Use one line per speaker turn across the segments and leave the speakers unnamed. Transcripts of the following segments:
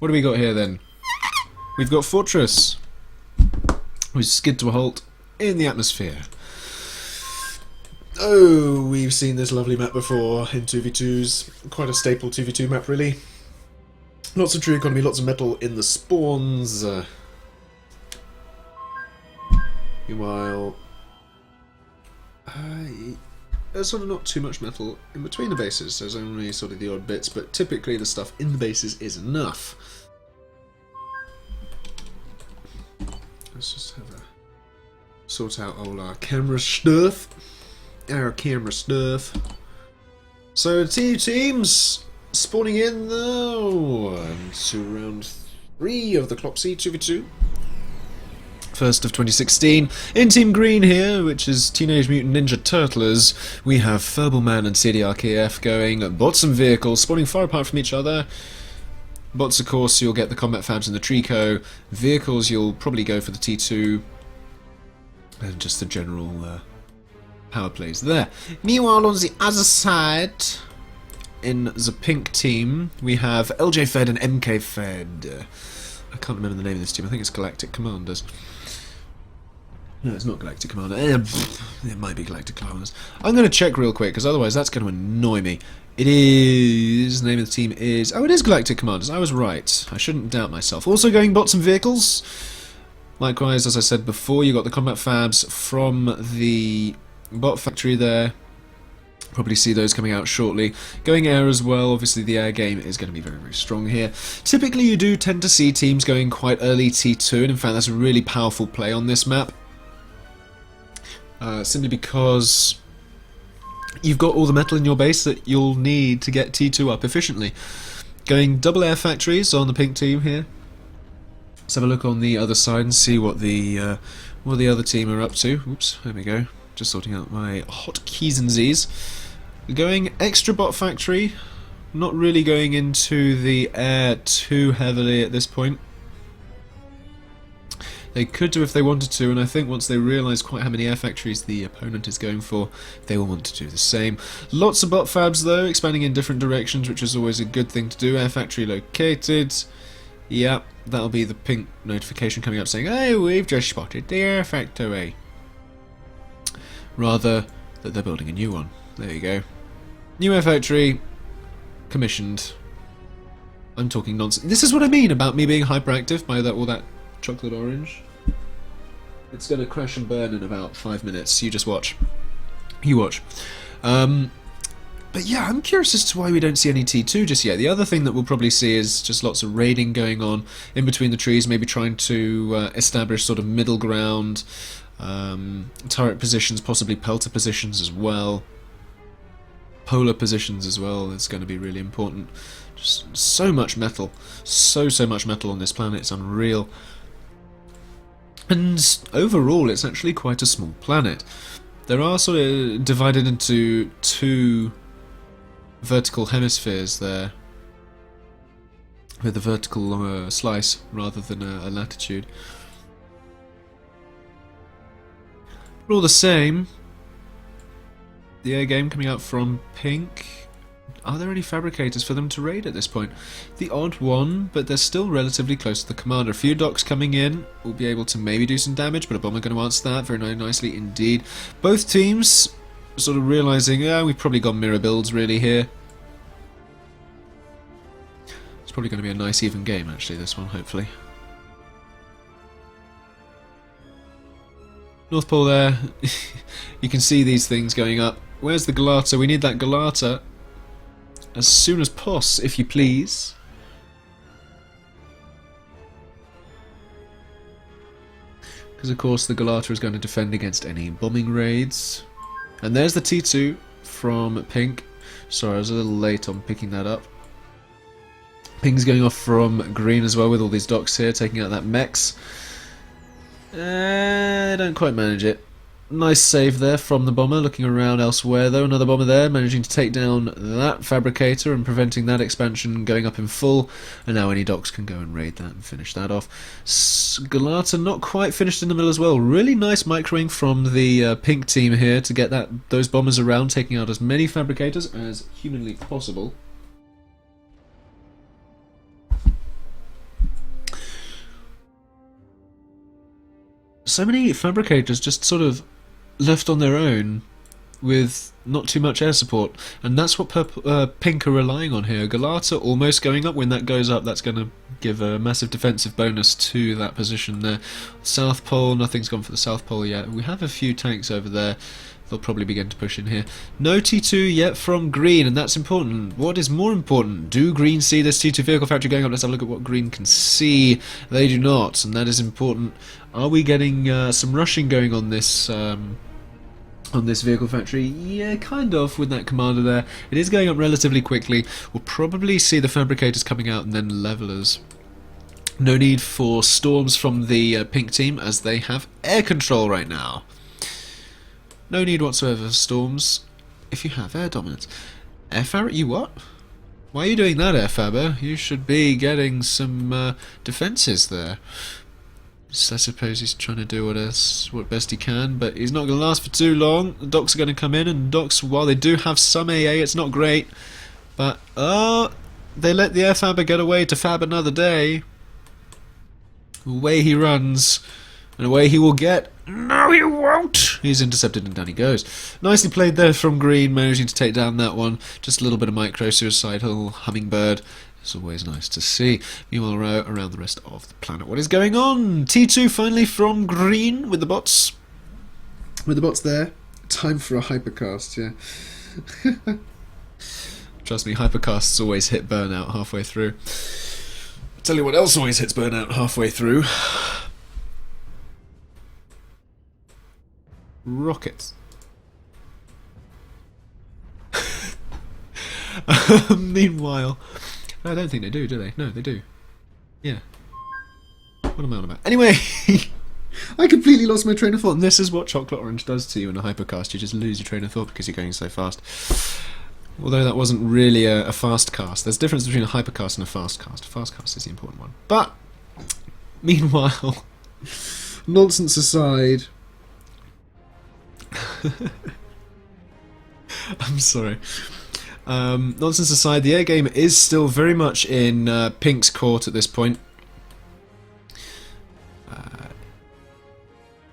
What do we got here then? We've got Fortress, who's skid to a halt in the atmosphere. Oh, we've seen this lovely map before in 2v2s. Quite a staple 2v2 map, really. Lots of tree economy, lots of metal in the spawns. Meanwhile, there's sort of not too much metal in between the bases. There's only sort of the odd bits, but typically the stuff in the bases is enough. Let's just have a sort out all our camera stuff. So two teams spawning in though to round 3 of the Clopsey 2v2. First of 2016. In Team Green here, which is Teenage Mutant Ninja Turtlers, we have Furballman and CDRKF going. Bots and vehicles spawning far apart from each other. Bots, of course, you'll get the combat fabs and the Trico. Vehicles, you'll probably go for the T2. And just the general power plays there. Meanwhile, on the other side, in the pink team, we have LJFed and MKFed. I can't remember the name of this team. I think it's Galactic Commanders. No, it's not Galactic Commander. It might be Galactic Commanders. I'm going to check real quick, because otherwise that's going to annoy me. It is... The name of the team is... Oh, it is Galactic Commanders. I was right. I shouldn't doubt myself. Also going bots and vehicles. Likewise, as I said before, you got the combat fabs from the bot factory there. Probably see those coming out shortly. Going air as well, obviously the air game is going to be very, very strong here. Typically you do tend to see teams going quite early T2, and in fact that's a really powerful play on this map. Simply because you've got all the metal in your base that you'll need to get T2 up efficiently. Going double air factories on the pink team here. Let's have a look on the other side and see what the other team are up to. Oops, there we go. Just sorting out my hotkeys and Z's. Going extra bot factory, not really going into the air too heavily at this point. They could do if they wanted to, and I think once they realise quite how many air factories the opponent is going for, they will want to do the same. Lots of bot fabs though, expanding in different directions, which is always a good thing to do. Air factory located. Yep, that'll be the pink notification coming up saying, "Hey, we've just spotted the air factory." Rather that they're building a new one. There you go. New air factory, commissioned. I'm talking nonsense. This is what I mean about me being hyperactive by all that chocolate orange. It's going to crash and burn in about 5 minutes. You just watch. You watch. But yeah, I'm curious as to why we don't see any T2 just yet. The other thing that we'll probably see is just lots of raiding going on in between the trees, maybe trying to establish sort of middle ground. Turret positions, possibly pelter positions as well, polar positions as well. It's going to be really important. Just so much metal, so much metal on this planet. It's unreal. And overall, it's actually quite a small planet. There are sort of divided into 2 vertical hemispheres there, with a vertical slice rather than a latitude. But all the same, the air game coming out from pink. Are there any fabricators for them to raid at this point? The odd one, but they're still relatively close to the commander. A few docks coming in will be able to maybe do some damage, but a bomber going to answer that very nicely indeed. Both teams sort of realising, yeah, we've probably got mirror builds really here. It's probably going to be a nice even game actually, this one, hopefully. North Pole there. You can see these things going up. Where's the Galata? We need that Galata as soon as poss, if you please. Because of course the Galata is going to defend against any bombing raids. And there's the T2 from pink. Sorry, I was a little late on picking that up. Pink's going off from green as well with all these docks here, taking out that mechs. Don't quite manage it. Nice save there from the bomber, looking around elsewhere though. Another bomber there, managing to take down that fabricator and preventing that expansion going up in full. And now any docks can go and raid that and finish that off. Galata not quite finished in the middle as well. Really nice microing from the pink team here to get those bombers around, taking out as many fabricators as humanly possible. so many fabricators just sort of left on their own with not too much air support, and that's what Pink are relying on here. Galata almost going up. When that goes up, that's going to give a massive defensive bonus to that position there. South Pole, nothing's gone for the South Pole yet. We have a few tanks over there. They'll probably begin to push in here. No T2 yet from Green, and that's important. What is more important? Do Green see this T2 vehicle factory going up? Let's have a look at what Green can see. They do not, and that is important. Are we getting some rushing going on this vehicle factory? Yeah, kind of, with that commander there. It is going up relatively quickly. We'll probably see the fabricators coming out and then levelers. No need for storms from the Pink team, as they have air control right now. No need whatsoever for storms if you have air dominance. Airfabber, you what? Why are you doing that, Airfabber? You should be getting some defences there. So I suppose he's trying to do what best he can, but he's not going to last for too long. The docks are going to come in, and docks, while they do have some AA, it's not great. But, they let the Airfabber get away to fab another day. Away he runs, and away he will get. No, he won't! He's intercepted, and down he goes. Nicely played there from Green, managing to take down that one. Just a little bit of micro-suicidal hummingbird. It's always nice to see. Meanwhile, around the rest of the planet, what is going on? T2 finally from Green with the bots. With the bots there. Time for a hypercast, yeah. Trust me, hypercasts always hit burnout halfway through. I'll tell you what else always hits burnout halfway through. Rockets. Meanwhile, I don't think they do they? No, they do. Yeah. What am I on about? Anyway, I completely lost my train of thought, and this is what Chocolate Orange does to you in a hypercast. You just lose your train of thought because you're going so fast. Although that wasn't really a fast cast. There's a difference between a hypercast and a fast cast. A fast cast is the important one. But, meanwhile, nonsense aside... I'm sorry. Nonsense aside, the air game is still very much in Pink's court at this point.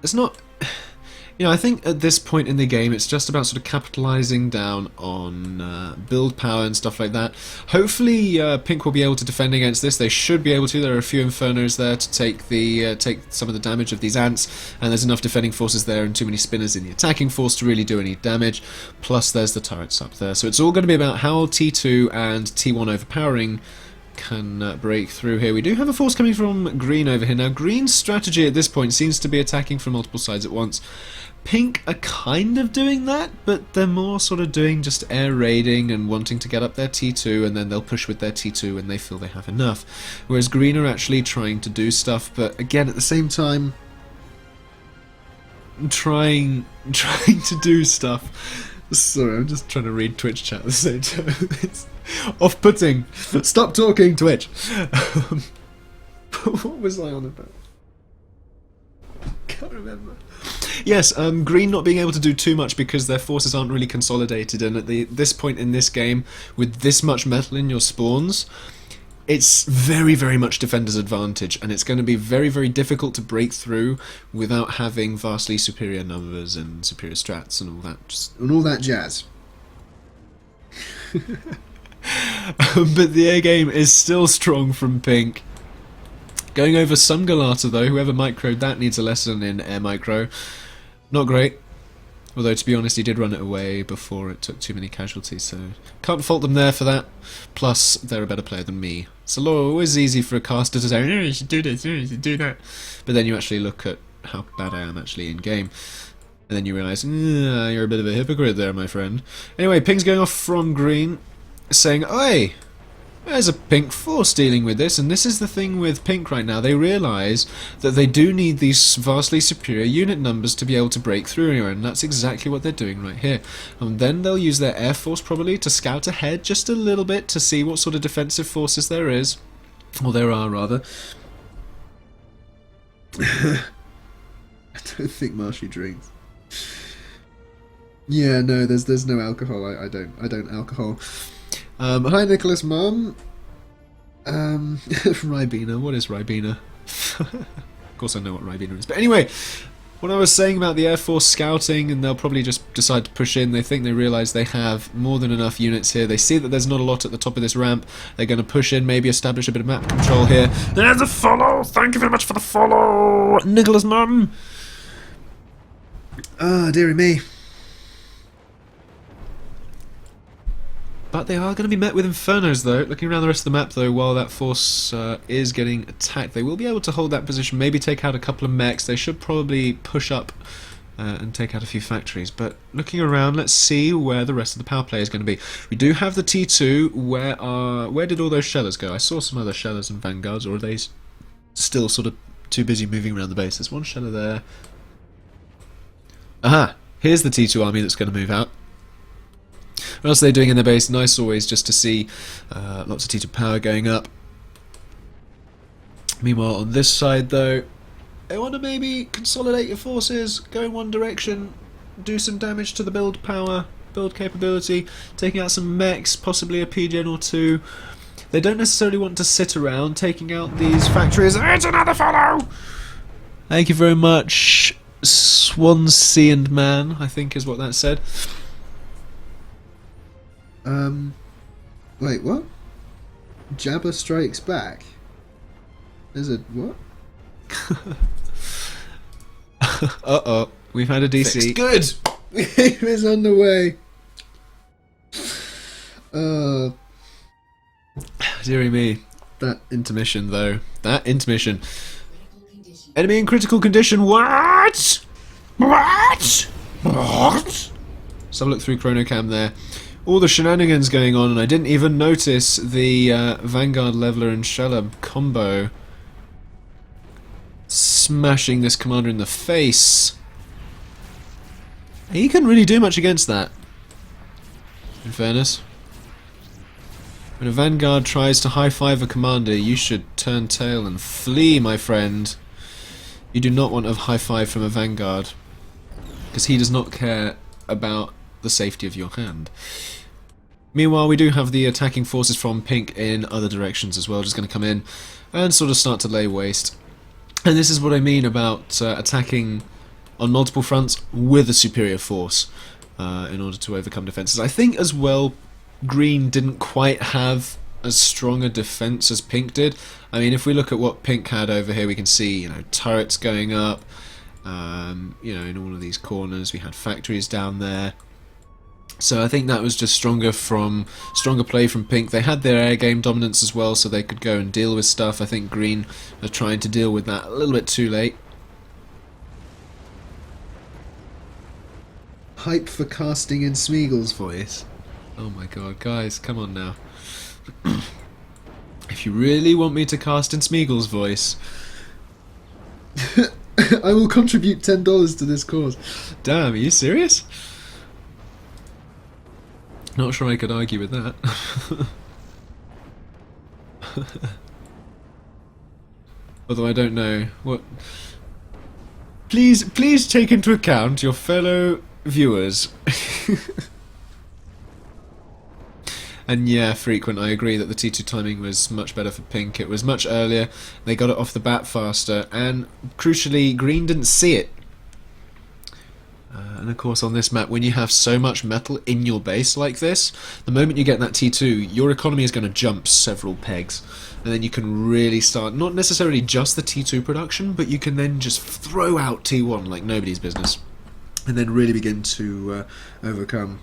It's not... You know, I think at this point in the game it's just about sort of capitalising down on build power and stuff like that. Hopefully Pink will be able to defend against this. They should be able to. There are a few Infernos there to take some of the damage of these ants, and there's enough defending forces there and too many spinners in the attacking force to really do any damage. Plus there's the turrets up there. So it's all going to be about how T2 and T1 overpowering can break through here. We do have a force coming from Green over here. Now Green's strategy at this point seems to be attacking from multiple sides at once. Pink are kind of doing that, but they're more sort of doing just air raiding and wanting to get up their T2, and then they'll push with their T2 when they feel they have enough. Whereas Green are actually trying to do stuff, but again at the same time trying to do stuff. Sorry, I'm just trying to read Twitch chat at the same time. It's off-putting. Stop talking, Twitch. What was I on about? Can't remember. Yes, Green not being able to do too much because their forces aren't really consolidated, and at this point in this game, with this much metal in your spawns, it's very, very much defender's advantage, and it's going to be very, very difficult to break through without having vastly superior numbers and superior strats and all that jazz. But the air game is still strong from Pink. Going over some Galata though, whoever microed that needs a lesson in air micro. Not great. Although to be honest he did run it away before it took too many casualties, so can't fault them there for that. Plus they're a better player than me. It's always easy for a caster to say, oh, you should do this, you should do that. But then you actually look at how bad I am actually in game. And then you realise, you're a bit of a hypocrite there, my friend. Anyway, Ping's going off from Green, saying, oi! There's a Pink force dealing with this, and this is the thing with Pink right now. They realise that they do need these vastly superior unit numbers to be able to break through here, and that's exactly what they're doing right here. And then they'll use their air force probably to scout ahead just a little bit to see what sort of defensive forces there is. Or there are, rather. I don't think Marshy drinks. Yeah, no, there's no alcohol. I don't alcohol. Hi Nicholas, Mum. Ribena, what is Ribena? Of course I know what Ribena is. But anyway, What I was saying about the Air Force scouting, and they'll probably just decide to push in. They think they realise they have more than enough units here. They see that there's not a lot at the top of this ramp. They're going to push in, maybe establish a bit of map control here. There's a follow! Thank you very much for the follow! Nicholas Martin! Ah, dearie me. But they are going to be met with infernos, though. Looking around the rest of the map, though, while that force is getting attacked, they will be able to hold that position, maybe take out a couple of mechs. They should probably push up and take out a few factories. But looking around, let's see where the rest of the power play is going to be. We do have the T2. Where did all those shellers go? I saw some other shellers and vanguards, or are they still sort of too busy moving around the base? There's one sheller there. Aha! Here's the T2 army that's going to move out. What else are they doing in their base? Nice always just to see lots of T2 power going up. Meanwhile on this side though, they want to maybe consolidate your forces, go in one direction, do some damage to the build power, build capability, taking out some mechs, possibly a PGen or two. They don't necessarily want to sit around taking out these factories. It's another follow! Thank you very much, Swansea and Man, I think is what that said.
Wait, what? Jabba strikes back? There's a what?
Uh-oh, we've had a DC.
Fixed. Good! It was on the way.
Dearie me. That intermission, though. That intermission. Enemy in critical condition. What? What? What? Let's have a look through Chronocam there. All the shenanigans going on, and I didn't even notice the Vanguard Leveler and Sheller combo smashing this commander in the face. He couldn't really do much against that, in fairness. When a Vanguard tries to high-five a commander, you should turn tail and flee, my friend. You do not want a high-five from a Vanguard, because he does not care about the safety of your hand. Meanwhile, we do have the attacking forces from Pink in other directions as well, just going to come in and sort of start to lay waste. And this is what I mean about attacking on multiple fronts with a superior force in order to overcome defences. I think as well Green didn't quite have as strong a defence as Pink did. I mean, if we look at what Pink had over here, we can see, you know, turrets going up, you know, in all of these corners. We had factories down there. So I think that was just stronger play from Pink. They had their air game dominance as well, so they could go and deal with stuff. I think Green are trying to deal with that a little bit too late.
Hype for casting in Smeagol's voice.
Oh my god, guys, come on now. If you really want me to cast in Smeagol's voice,
I will contribute $10 to this cause.
Damn, are you serious? Not sure I could argue with that. Although I don't know what. Please take into account your fellow viewers. And yeah, Frequent, I agree that the T2 timing was much better for Pink. It was much earlier, they got it off the bat faster, and crucially, Green didn't see it. And of course on this map, when you have so much metal in your base like this, the moment you get that T2, your economy is going to jump several pegs. And then you can really start, not necessarily just the T2 production, but you can then just throw out T1 like nobody's business. And then really begin to overcome.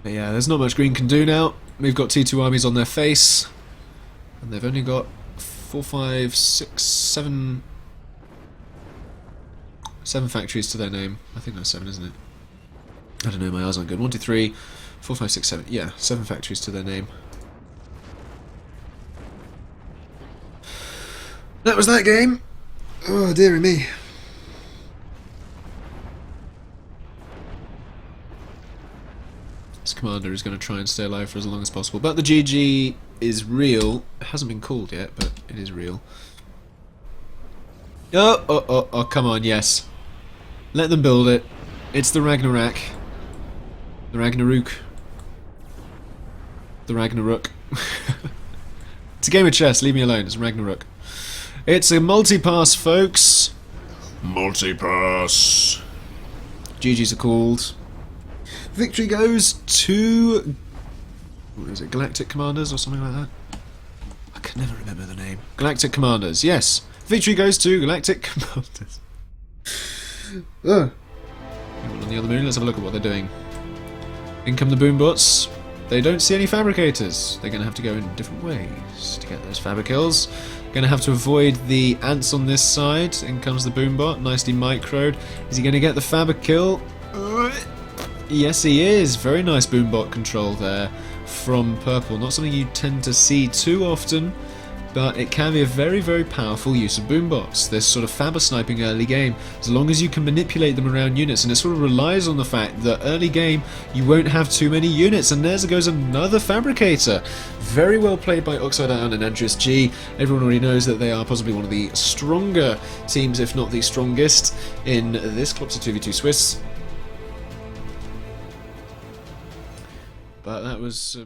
But yeah, there's not much Green can do now. We've got T2 armies on their face, and they've only got 4, 5, 6, 7 factories to their name. I think that's 7, isn't it? I don't know, my eyes aren't good. 1, 2, 3, 4, 5, 6, 7. Yeah, 7 factories to their name. That was that game.
Oh, dearie me.
This commander is going to try and stay alive for as long as possible. But the GG is real. It hasn't been called yet, but it is real. Oh, come on, yes. Let them build it. It's the Ragnarok. The Ragnarok. The Ragnarok. It's a game of chess, leave me alone, it's Ragnarok. It's a multi-pass, folks. Multi-pass. GG's are called. Victory goes to... what is it, Galactic Commanders or something like that? I can never remember the name. Galactic Commanders, yes. Victory goes to Galactic Commanders.
Ugh.
On the other moon, let's have a look at what they're doing. In come the boombots. They don't see any fabricators. They're going to have to go in different ways to get those fabicills. Going to have to avoid the ants on this side. In comes the boombot, nicely microed. Is he going to get the fabrikill? Yes, he is. Very nice boombot control there from Purple. Not something you tend to see too often, but it can be a very, very powerful use of boombots. This sort of faber sniping early game, as long as you can manipulate them around units, and it sort of relies on the fact that early game you won't have too many units, and there goes another fabricator. Very well played by Oxide Ion and Andreas G. Everyone already knows that they are possibly one of the stronger teams, if not the strongest, in this Clopsey 2v2 Swiss. But that was...